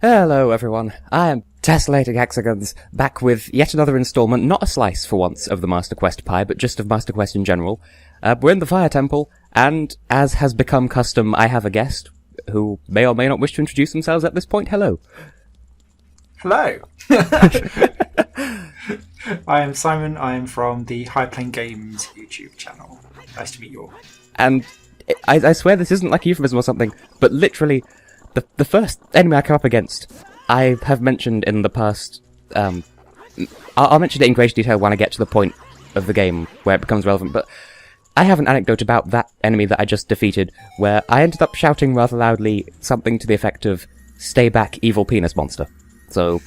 Hello everyone, I am Tessellating Hexagons, back with yet another installment, not a slice for once of the Master Quest pie, but just of Master Quest in general. We're in the Fire Temple, and as has become custom, I have a guest, who may or may not wish to introduce themselves at this point. Hello. Hello. I am Simon, I am from the High Plane Games YouTube channel. Nice to meet you all. And I swear this isn't like a euphemism or something, but literally, the first enemy I come up against, I have mentioned in the past. I'll mention it in greater detail when I get to the point of the game where it becomes relevant, but I have an anecdote about that enemy that I just defeated, where I ended up shouting rather loudly something to the effect of, "Stay back, evil penis monster." So,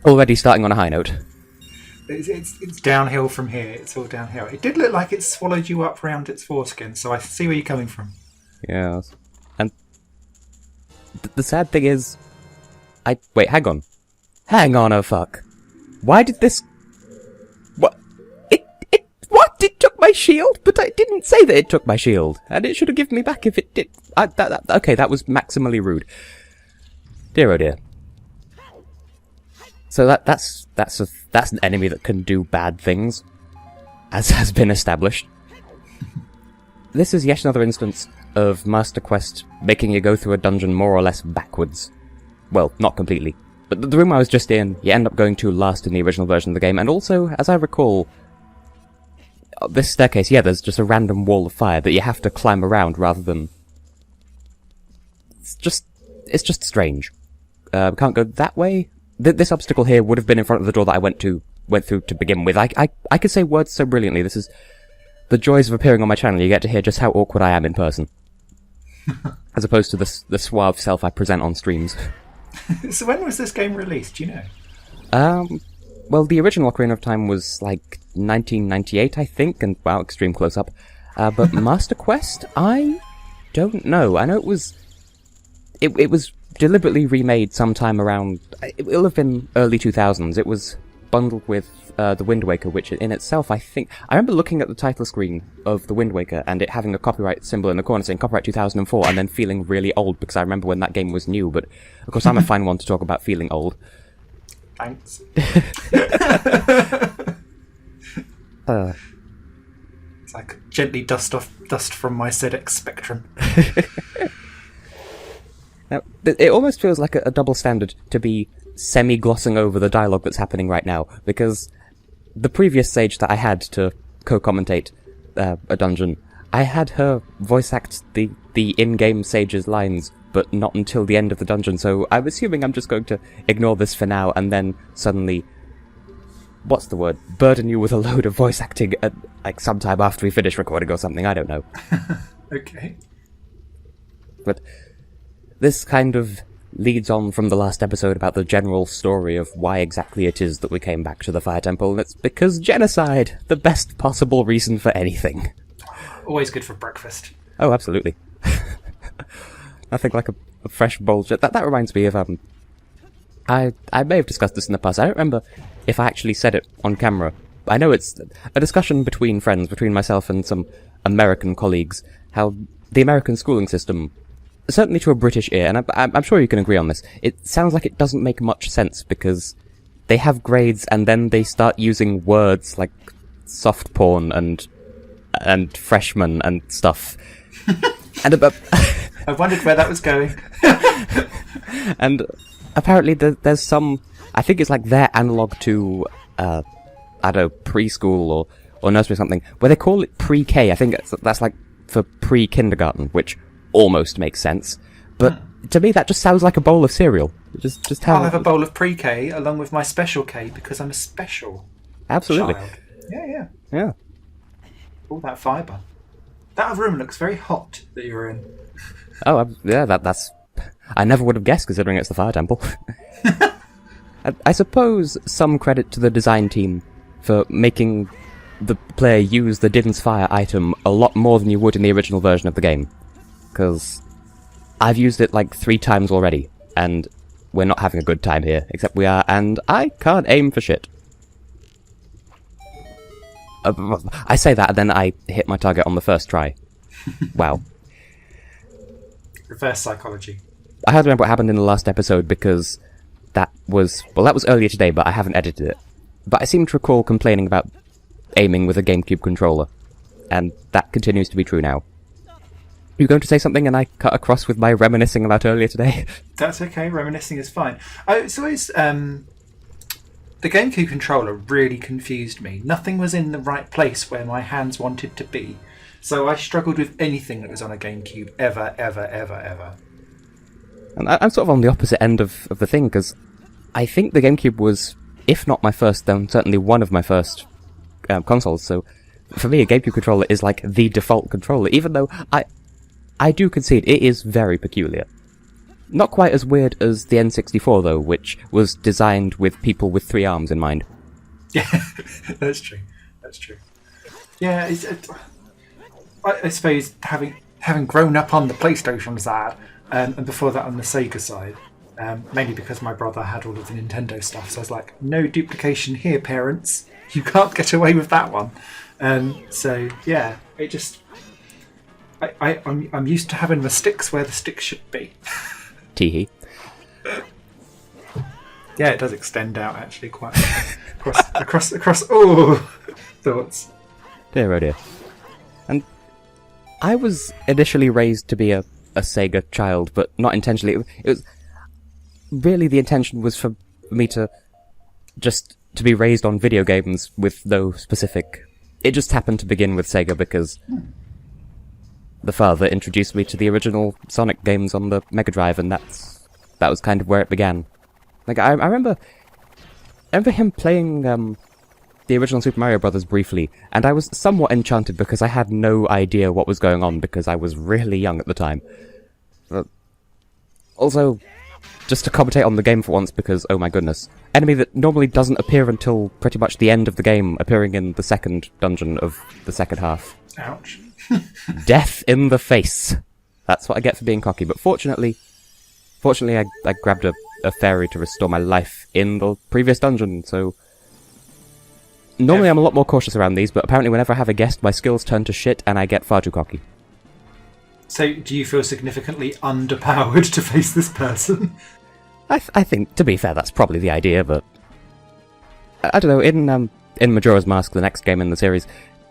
already starting on a high note. It's downhill from here, it's all downhill. It did look like it swallowed you up round its foreskin, so I see where you're coming from. Yes. And the sad thing is, wait, hang on, oh fuck. Why did this... What? What? It took my shield? But I didn't say that it took my shield. And it should have given me back if it did. Okay, that was maximally rude. Dear oh dear. So that's an enemy that can do bad things, as has been established. This is yet another instance of Master Quest making you go through a dungeon more or less backwards. Well, not completely. But the room I was just in, you end up going to last in the original version of the game, and also, as I recall, this staircase, there's just a random wall of fire that you have to climb around rather than... It's just strange. Can't go that way? This obstacle here would have been in front of the door that I went through to begin with. I could say words so brilliantly. This is the joys of appearing on my channel. You get to hear just how awkward I am in person. As opposed to the suave self I present on streams. So when was this game released, do you know? Well, the original Ocarina of Time was like 1998, I think, and wow, extreme close-up. But Master Quest, I don't know. I know it was deliberately remade sometime around... It'll have been early 2000s. It was bundled with The Wind Waker, which in itself, I think... I remember looking at the title screen of The Wind Waker and it having a copyright symbol in the corner saying copyright 2004, and then feeling really old because I remember when that game was new, but of course I'm a fine one to talk about feeling old. Thanks. It's like gently dust from my ZX Spectrum. Now, it almost feels like a double standard to be semi-glossing over the dialogue that's happening right now, because the previous sage that I had to co-commentate a dungeon, I had her voice act the in-game sage's lines, but not until the end of the dungeon, so I'm assuming I'm just going to ignore this for now, and then suddenly... What's the word? Burden you with a load of voice acting at, like, sometime after we finish recording or something, I don't know. Okay. But... this kind of leads on from the last episode about the general story of why exactly it is that we came back to the Fire Temple, and it's because genocide, the best possible reason for anything. Always good for breakfast. Oh, absolutely. Nothing like a fresh bowl. That reminds me of, I may have discussed this in the past. I don't remember if I actually said it on camera. I know it's a discussion between friends, between myself and some American colleagues, how the American schooling system... certainly to a British ear, and I'm sure you can agree on this, it sounds like it doesn't make much sense, because they have grades and then they start using words like soft porn and freshman and stuff. And I wondered where that was going. And apparently there's some, I think it's like their analogue to, I don't know, preschool or nursery or something, where they call it pre-K. I think that's like for pre-kindergarten, which... almost makes sense, but to me that just sounds like a bowl of cereal. Just how... I'll have a bowl of pre-K along with my special K because I'm a special Absolutely. child. Yeah. All that fibre. That room looks very hot that you're in. Oh, yeah, that's... I never would have guessed, considering it's the Fire Temple. I suppose some credit to the design team for making the player use the Din's Fire item a lot more than you would in the original version of the game. Because I've used it like 3 times already, and we're not having a good time here, except we are, and I can't aim for shit. I say that, and then I hit my target on the first try. Wow. Reverse psychology. I hardly remember what happened in the last episode because that was earlier today, but I haven't edited it. But I seem to recall complaining about aiming with a GameCube controller, and that continues to be true now. You going to say something and I cut across with my reminiscing about earlier today? That's okay, reminiscing is fine. It's always... the GameCube controller really confused me. Nothing was in the right place where my hands wanted to be. So I struggled with anything that was on a GameCube, ever. And I'm sort of on the opposite end of the thing, because I think the GameCube was, if not my first, then certainly one of my first consoles. So for me, a GameCube controller is like the default controller, even though I do concede it is very peculiar. Not quite as weird as the N64, though, which was designed with people with 3 arms in mind. Yeah, that's true. Yeah, I suppose having grown up on the PlayStation side, and before that on the Sega side, mainly because my brother had all of the Nintendo stuff, so I was like, no duplication here, parents. You can't get away with that one. So yeah, it just... I'm used to having the sticks where the sticks should be. Teehee. Yeah, it does extend out actually quite across. Oh, thoughts. Dear oh dear. And I was initially raised to be a Sega child, but not intentionally. It was really, the intention was for me to be raised on video games with no specific. It just happened to begin with Sega because the father introduced me to the original Sonic games on the Mega Drive, and that was kind of where it began. Like I remember him playing the original Super Mario Brothers briefly, and I was somewhat enchanted because I had no idea what was going on because I was really young at the time. But also, just to commentate on the game for once, because oh my goodness, enemy that normally doesn't appear until pretty much the end of the game, appearing in the second dungeon of the second half. Ouch. Death in the face. That's what I get for being cocky. But fortunately, I grabbed a fairy to restore my life in the previous dungeon, so... Normally I'm a lot more cautious around these, but apparently whenever I have a guest, my skills turn to shit and I get far too cocky. So, do you feel significantly underpowered to face this person? I think, to be fair, that's probably the idea, but... I don't know, in Majora's Mask, the next game in the series,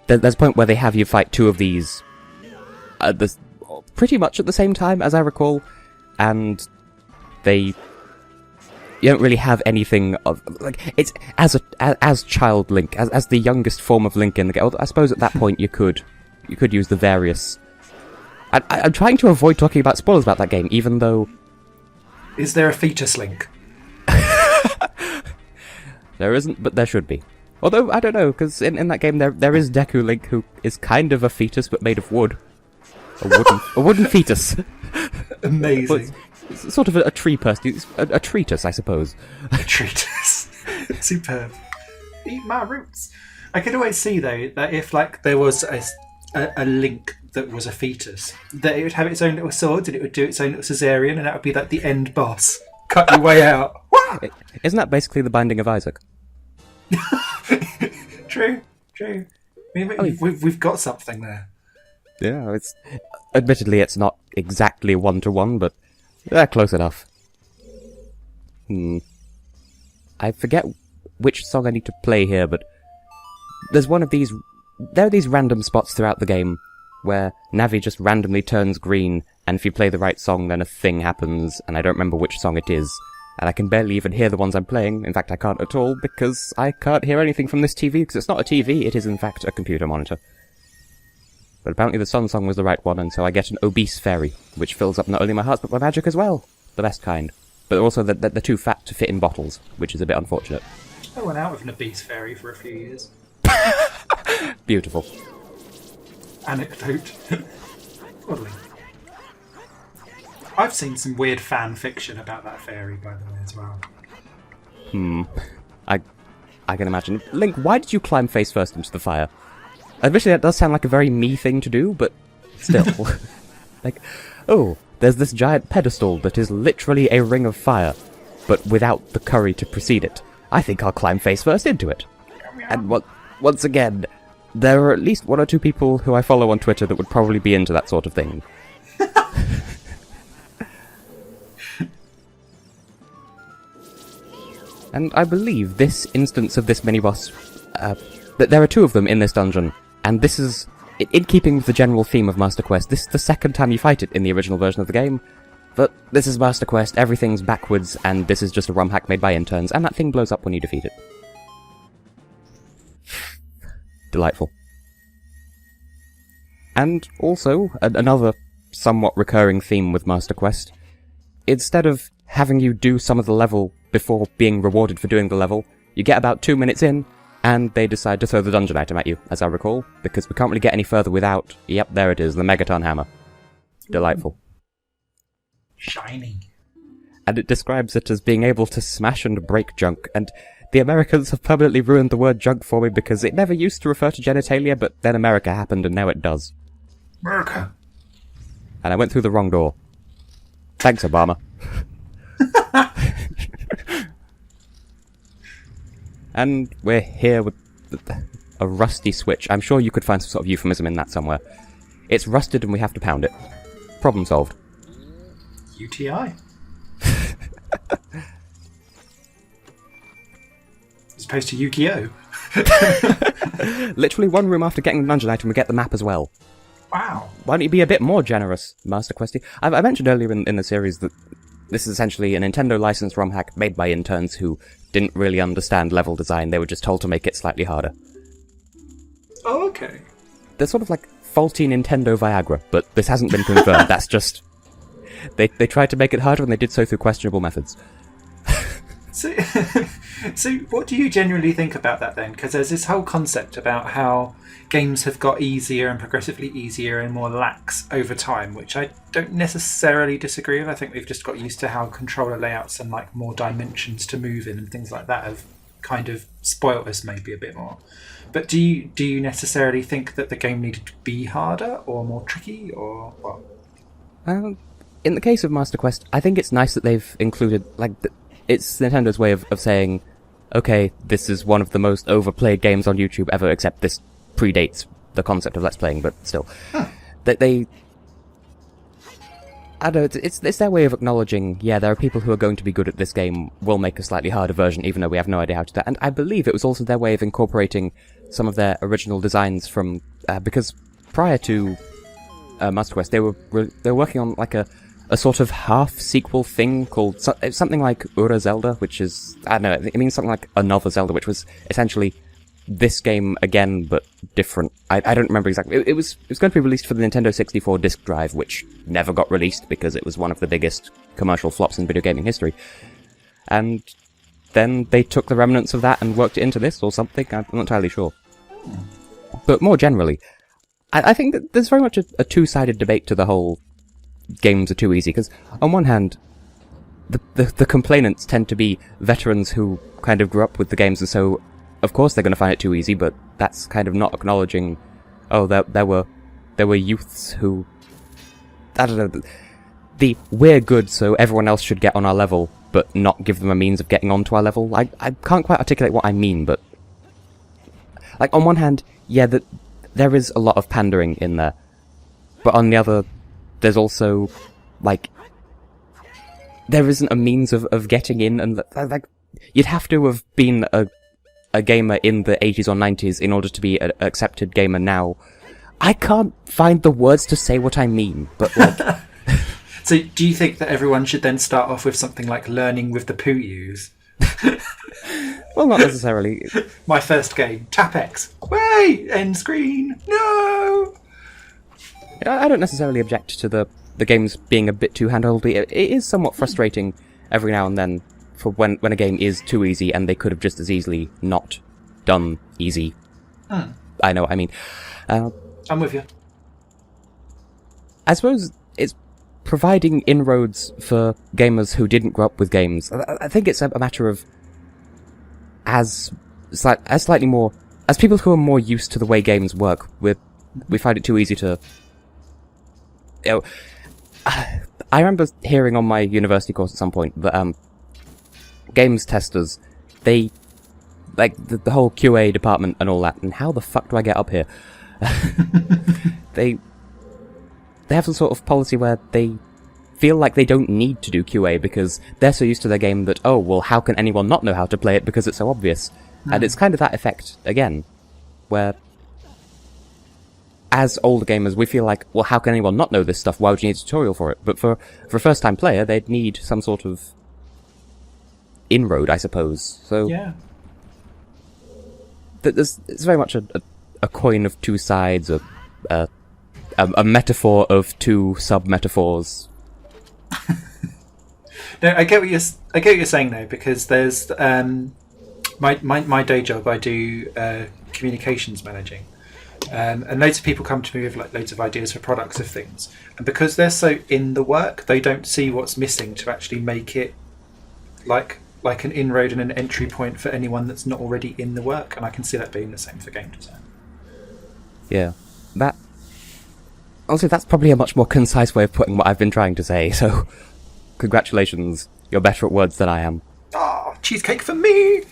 there's a point where they have you fight 2 of these pretty much at the same time, as I recall, and you don't really have anything of, like, it's as child Link, as the youngest form of Link in the game. I suppose at that point you could use the various... I'm trying to avoid talking about spoilers about that game, even though... Is there a fetus Link? There isn't, but there should be. Although, I don't know, because in that game there is Deku Link, who is kind of a fetus, but made of wood. A wooden fetus. Amazing. It's sort of a tree person. It's a treatise, I suppose. A treatise. Superb. Eat my roots. I could always see, though, that if like there was a Link that was a fetus, that it would have its own little swords and it would do its own little cesarean, and that would be like the end boss. Cut your way out. Isn't that basically the Binding of Isaac? True. We've got something there. Yeah, admittedly it's not exactly 1-to-1, but close enough. I forget which song I need to play here, but there's one of these. There are these random spots throughout the game where Navi just randomly turns green, and if you play the right song, then a thing happens, and I don't remember which song it is. And I can barely even hear the ones I'm playing. In fact, I can't at all, because I can't hear anything from this TV, because it's not a TV, it is in fact a computer monitor. But apparently the Sun song was the right one, and so I get an obese fairy, which fills up not only my heart, but my magic as well. The best kind. But also they're too fat to fit in bottles, which is a bit unfortunate. I went out with an obese fairy for a few years. Beautiful. Anecdote. Oddly. I've seen some weird fan fiction about that fairy, by the way, as well. I can imagine. Link, why did you climb face first into the fire? Admittedly, that does sound like a very me thing to do, but still. Like, oh, there's this giant pedestal that is literally a ring of fire, but without the curry to precede it. I think I'll climb face first into it. And once again, there are at least 1 or 2 people who I follow on Twitter that would probably be into that sort of thing. And I believe this instance of this mini-boss, that there are 2 of them in this dungeon, and this is, in keeping with the general theme of Master Quest, this is the second time you fight it in the original version of the game, but this is Master Quest, everything's backwards, and this is just a ROM hack made by interns, and that thing blows up when you defeat it. Delightful. And also, another somewhat recurring theme with Master Quest, instead of having you do some of the level before being rewarded for doing the level, you get about 2 minutes in, and they decide to throw the dungeon item at you, as I recall, because we can't really get any further without, yep, there it is, the Megaton Hammer. Delightful. Shiny. And it describes it as being able to smash and break junk, and the Americans have permanently ruined the word junk for me because it never used to refer to genitalia, but then America happened and now it does. America. And I went through the wrong door. Thanks, Obama. And we're here with a rusty switch. I'm sure you could find some sort of euphemism in that somewhere. It's rusted and we have to pound it. Problem solved. UTI. As opposed to Yu-Gi-Oh! Literally 1 room after getting the dungeon item, we get the map as well. Wow. Why don't you be a bit more generous, Master Questy? I mentioned earlier in the series that this is essentially a Nintendo licensed ROM hack made by interns who didn't really understand level design. They were just told to make it slightly harder. Oh, okay. They're sort of like faulty Nintendo Viagra, but this hasn't been confirmed. That's just... They tried to make it harder and they did so through questionable methods. So what do you generally think about that then? Because there's this whole concept about how games have got easier and progressively easier and more lax over time, which I don't necessarily disagree with. I think we've just got used to how controller layouts and like more dimensions to move in and things like that have kind of spoilt us maybe a bit more. But do you necessarily think that the game needed to be harder or more tricky or what? In the case of Master Quest, I think it's nice that they've included, like, it's Nintendo's way of saying, okay, this is one of the most overplayed games on YouTube ever, except this predates the concept of Let's Playing, but still. Huh. They I don't know, it's their way of acknowledging, yeah, there are people who are going to be good at this game, we'll make a slightly harder version, even though we have no idea how to do that. And I believe it was also their way of incorporating some of their original designs from, because prior to Master Quest, they were working on, like, a sort of half-sequel thing called something like Ura Zelda, which is, I don't know, it means something like another Zelda, which was essentially this game again, but different. I don't remember exactly. It was going to be released for the Nintendo 64 disk drive, which never got released because it was one of the biggest commercial flops in video gaming history. And then they took the remnants of that and worked it into this or something. I'm not entirely sure. But more generally, I think that there's very much a two-sided debate to the whole games are too easy, because on one hand, the complainants tend to be veterans who kind of grew up with the games, and so of course they're going to find it too easy, but that's kind of not acknowledging, oh, there were youths who, I don't know, we're good, so everyone else should get on our level, but not give them a means of getting onto our level. I can't quite articulate what I mean, but, like, on one hand, yeah, there is a lot of pandering in there, but on the other, there's also, like, there isn't a means of getting in, and, like, you'd have to have been a gamer in the 80s or 90s in order to be an accepted gamer now. I can't find the words to say what I mean, but, like... So, do you think that everyone should then start off with something like learning with the Puyus? Well, not necessarily. My first game, Tap X. Wait! End screen! No! I don't necessarily object to the games being a bit too handholdy. It is somewhat frustrating every now and then for when a game is too easy and they could have just as easily not done easy. I know what I mean. I'm with you. I suppose it's providing inroads for gamers who didn't grow up with games. I think it's a matter of as slightly more, as people who are more used to the way games work, we find it too easy to... You know, I remember hearing on my university course at some point that games testers, they, like, the whole QA department and all that, and how the fuck do I get up here? They have some sort of policy where they feel like they don't need to do QA because they're so used to their game that, oh, well, how can anyone not know how to play it because it's so obvious? And it's kind of that effect, again, where as older gamers, we feel like, well, how can anyone not know this stuff? Why would you need a tutorial for it? But for a first-time player, they'd need some sort of inroad, I suppose. So Yeah. it's very much a coin of two sides, a metaphor of two sub-metaphors. No, I get what you're saying though, because there's my day job. I do communications managing, and loads of people come to me with like loads of ideas for products of things, and because they're so in the work, they don't see what's missing to actually make it like an inroad and an entry point for anyone that's not already in the work. And I can see that being the same for game design. Yeah, that. Also, that's probably a much more concise way of putting what I've been trying to say. So, congratulations, you're better at words than I am. Oh, cheesecake for me!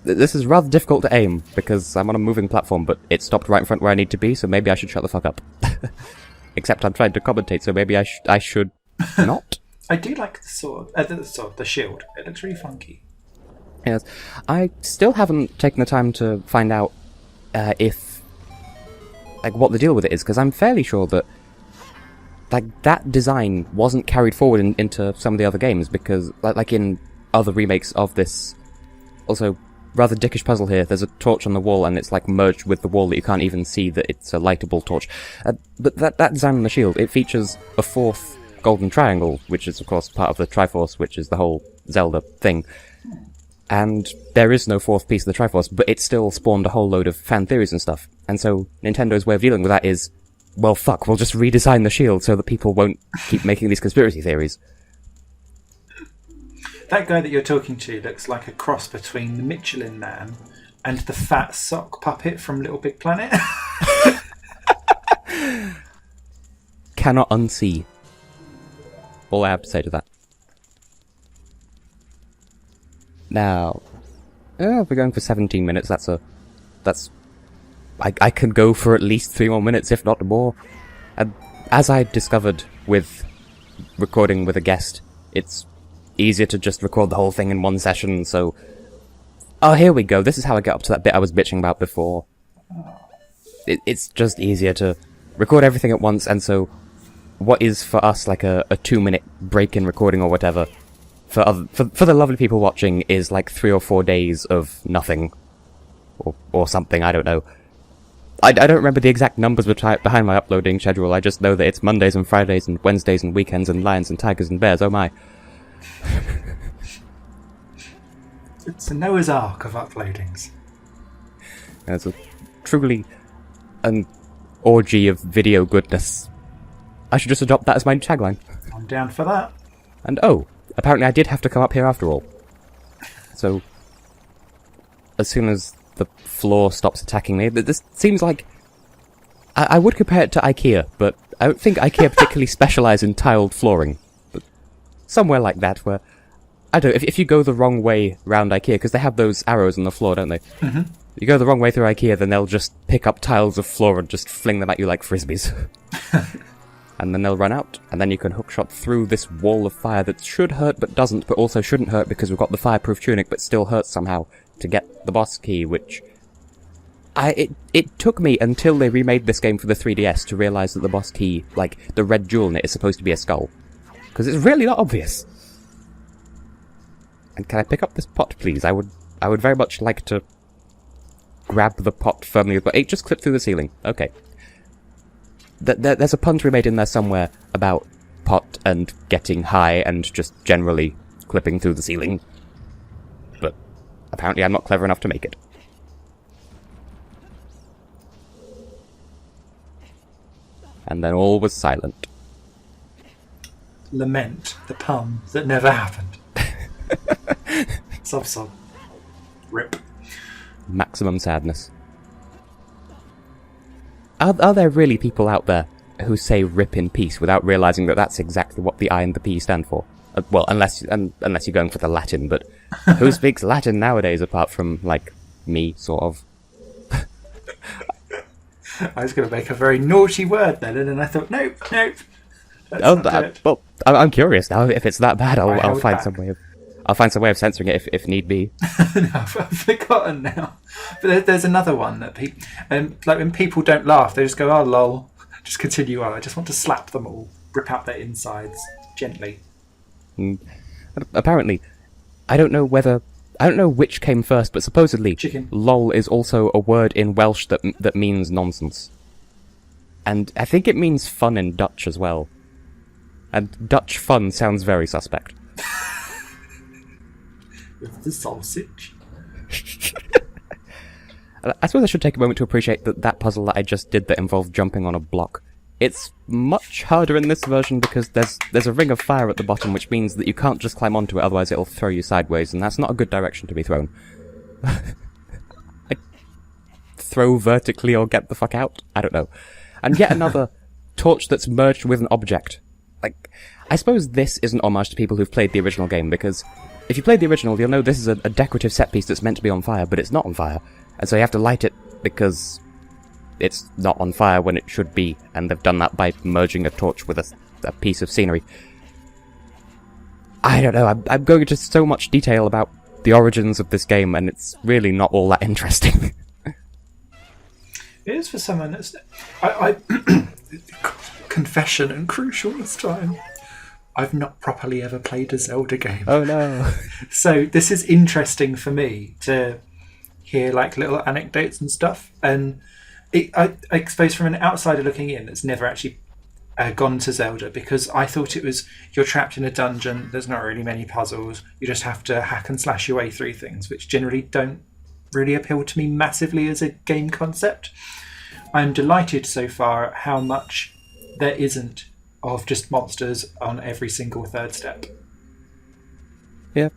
This is rather difficult to aim, because I'm on a moving platform, but it stopped right in front where I need to be, so maybe I should shut the fuck up. Except I'm trying to commentate, so maybe I should not? I do like the shield. It looks really funky. Yes. I still haven't taken the time to find out what the deal with it is, because I'm fairly sure that that design wasn't carried forward into some of the other games, because like in other remakes of this, also rather dickish puzzle here, there's a torch on the wall and it's like merged with the wall that you can't even see that it's a lightable torch. But that design on the shield, it features a fourth golden triangle, which is of course part of the Triforce, which is the whole Zelda thing. And there is no fourth piece of the Triforce, but it still spawned a whole load of fan theories and stuff. And so Nintendo's way of dealing with that is, well, fuck, we'll just redesign the shield so that people won't keep making these conspiracy theories. That guy that you're talking to looks like a cross between the Michelin Man and the fat sock puppet from Little Big Planet. Cannot unsee. All I have to say to that. Now, we're going for 17 minutes. I can go for at least 3 more minutes, if not more. And as I discovered with recording with a guest, it's easier to just record the whole thing in one session, so... Oh, here we go. This is how I get up to that bit I was bitching about before. It's just easier to record everything at once, and so what is for us like a 2-minute break in recording or whatever, for the lovely people watching is like 3 or 4 days of nothing. Or something, I don't know. I don't remember the exact numbers behind my uploading schedule, I just know that it's Mondays and Fridays and Wednesdays and weekends and lions and tigers and bears, oh my. It's a Noah's Ark of uploadings. It's truly an orgy of video goodness. I should just adopt that as my tagline. I'm down for that. And apparently I did have to come up here after all. So, as soon as the floor stops attacking me, this seems like... I would compare it to IKEA, but I don't think IKEA particularly specialise in tiled flooring. But somewhere like that, where... I don't know, if you go the wrong way round IKEA, because they have those arrows on the floor, don't they? Mm-hmm. You go the wrong way through IKEA, then they'll just pick up tiles of floor and just fling them at you like frisbees. And then they'll run out, and then you can hookshot through this wall of fire that should hurt but doesn't, but also shouldn't hurt because we've got the fireproof tunic but still hurts somehow to get the boss key, which... It took me until they remade this game for the 3DS to realise that the boss key, like, the red jewel in it, is supposed to be a skull. Because it's really not obvious. And can I pick up this pot, please? I would very much like to grab the pot firmly, but it just clipped through the ceiling. Okay. There's a pun to be made in there somewhere about pot and getting high and just generally clipping through the ceiling. But apparently I'm not clever enough to make it. And then all was silent. Lament the pun that never happened. Sob. Rip. Maximum sadness. Are there really people out there who say "rip in peace" without realising that that's exactly what the I and the P stand for? Well, unless you're going for the Latin, but who speaks Latin nowadays apart from, like, me, sort of? I was going to make a very naughty word then, and then I thought, nope. Well, I'm curious now. If it's that bad, I'll held find back. some way of. I'll find some way of censoring it if need be. No, I've forgotten now. But there's another one that people, like when people don't laugh, they just go, "Oh, lol," just continue on. I just want to slap them all, rip out their insides gently. Apparently, I don't know which came first, but supposedly, Chicken. "lol" is also a word in Welsh that means nonsense, and I think it means fun in Dutch as well. And Dutch fun sounds very suspect. With the sausage. I suppose I should take a moment to appreciate that puzzle that I just did that involved jumping on a block. It's much harder in this version because there's a ring of fire at the bottom, which means that you can't just climb onto it, otherwise it'll throw you sideways, and that's not a good direction to be thrown. Like, throw vertically or get the fuck out? I don't know. And yet another torch that's merged with an object. Like, I suppose this is an homage to people who've played the original game, because if you played the original, you'll know this is a decorative set piece that's meant to be on fire, but it's not on fire. And so you have to light it because it's not on fire when it should be, and they've done that by merging a torch with a piece of scenery. I don't know, I'm going into so much detail about the origins of this game, and it's really not all that interesting. It is for someone that's... I confession and crucial this time. I've not properly ever played a Zelda game. Oh no. So this is interesting for me to hear like little anecdotes and stuff. And I suppose from an outsider looking in that's never actually gone to Zelda, because I thought it was you're trapped in a dungeon, there's not really many puzzles, you just have to hack and slash your way through things, which generally don't really appeal to me massively as a game concept. I'm delighted so far at how much there isn't of just monsters on every single third step. Yeah,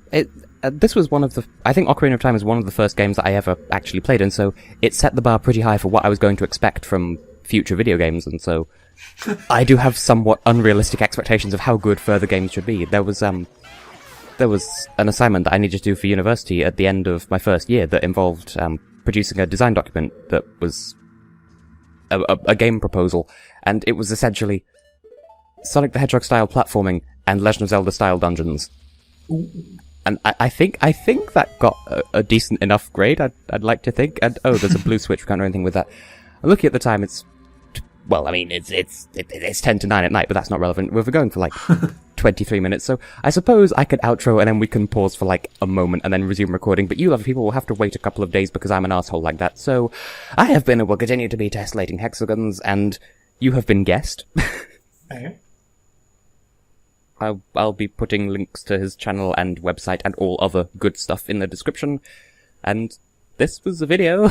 this was one of the... I think Ocarina of Time is one of the first games that I ever actually played, and so it set the bar pretty high for what I was going to expect from future video games, and so I do have somewhat unrealistic expectations of how good further games should be. There was an assignment that I needed to do for university at the end of my first year that involved producing a design document that was a game proposal, and it was essentially Sonic the Hedgehog style platforming and Legend of Zelda style dungeons. And I think that got a decent enough grade, I'd like to think. And oh, there's a blue switch, we can't do anything with that. I'm looking at the time, it's 10 to 9 at night, but that's not relevant. We're going for like 23 minutes, so I suppose I could outro and then we can pause for like a moment and then resume recording, but you other people will have to wait a couple of days because I'm an asshole like that. So I have been and will continue to be Tessellating Hexagons, and you have been guest. Okay. I'll be putting links to his channel and website and all other good stuff in the description. And this was the video.